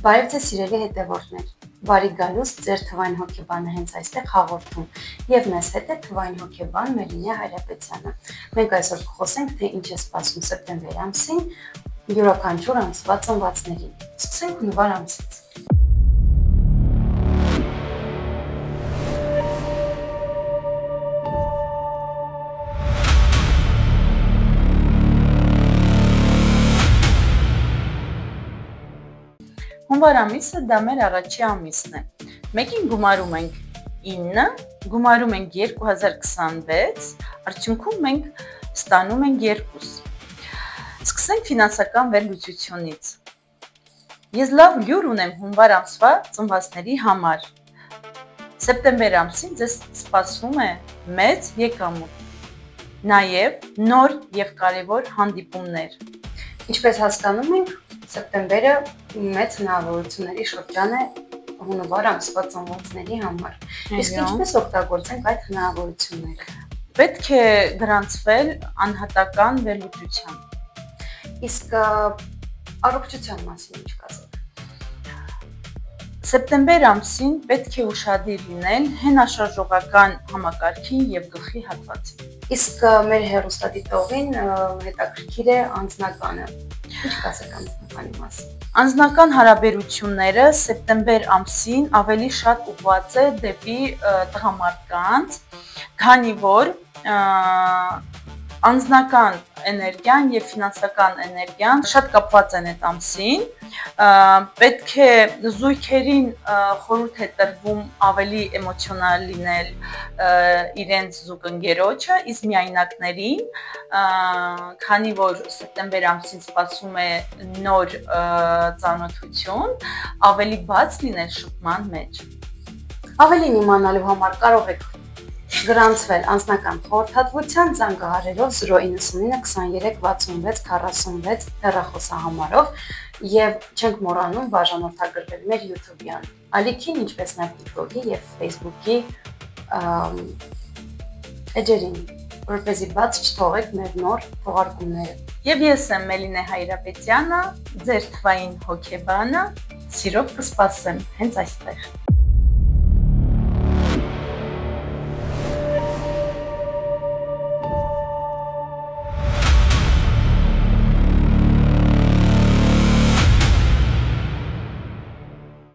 Բարև ձեզ սիրելի հետևորդներ, բարի գալուստ ձեր թվային հոգեբանը հենց այստեղ հաղորդում և մեզ հետ է թվային հոգեբան Մելինե Հայրապետյանը։ Մենք այսօր կխոսենք, թե ինչ է սպասում սեպտեմբեր ամսին յուրաքանչյուր ամսվա ծնվածներին։ Սկսենք հունվար ամսից։ Հունվար ամիսը դա մեր առաջի ամիսն է։ Մեկին գումարում ենք 9, գումարում ենք 2026, արդյունքում մենք ստանում ենք 2։ Սկսենք ֆինանսական վերլուծությունից։ Ես լավ լուր ունեմ հունվար ամսվա ծնվածների համար։ Սեպտեմբեր ամսին ձեզ սպասում է մեծ եկամուտ, նաև նոր և կարևոր հանդիպումներ։ Ինչպես հասկանում ենք, սեպտեմբերը մեծ հնարավորությունների շրջան է հունվար ամսվա ծնվածների համար։ Իսկ ինչպես օգտագործենք այդ հնարավորությունները։ Պետք է գրանցվել անհատական վերլուծության։ Իսկ առողջության մասին ինչ կասեք։ Սեպտեմբեր ամսին պետք է ուշադիր լինել հենաշարժողական համակարգին և գլխի հատվածին։ Իսկ մեր հեռուստադիտողին հետաքրքիր է անձնականը։ Ինչ կասեք անձնականի մասին։ Անձնական հարաբերությունները սեպտեմբեր ամսին ավելի շատ ուղղված է դեպի տղամարդկանց, քանի որ անձնական էներգիան և ֆինանսական էներգիան շատ կապված են այդ ամսին, պետք է զույգերին խորհուրդ է տրվում ավելի էմոցիոնալ լինել իրենց զուգընկերոջը, իսկ միայնակներին, քանի որ սեպտեմբեր ամսին սպասում է նոր ծանոթություն, ավելի բաց լինել շփման մեջ։ Ավելին իմանալու համար կարող եք գրանցվել անձնական խորհրդատվության զանգահարելով 099 23 66 46 հեռախոսահամարով և չենք մոռանում բաժանորդագրվել մեր YouTube-յան ալիքին, ինչպես նաև TikTok-ի և Facebook-ի էջերին, որպեսզի բաց չթողեք մեր նոր թողարկումները։ Եվ ես եմ Մելինե Հայրապետյանը, ձեր թվային հոգեբանը, սիրով կսպասեմ հենց այստեղ։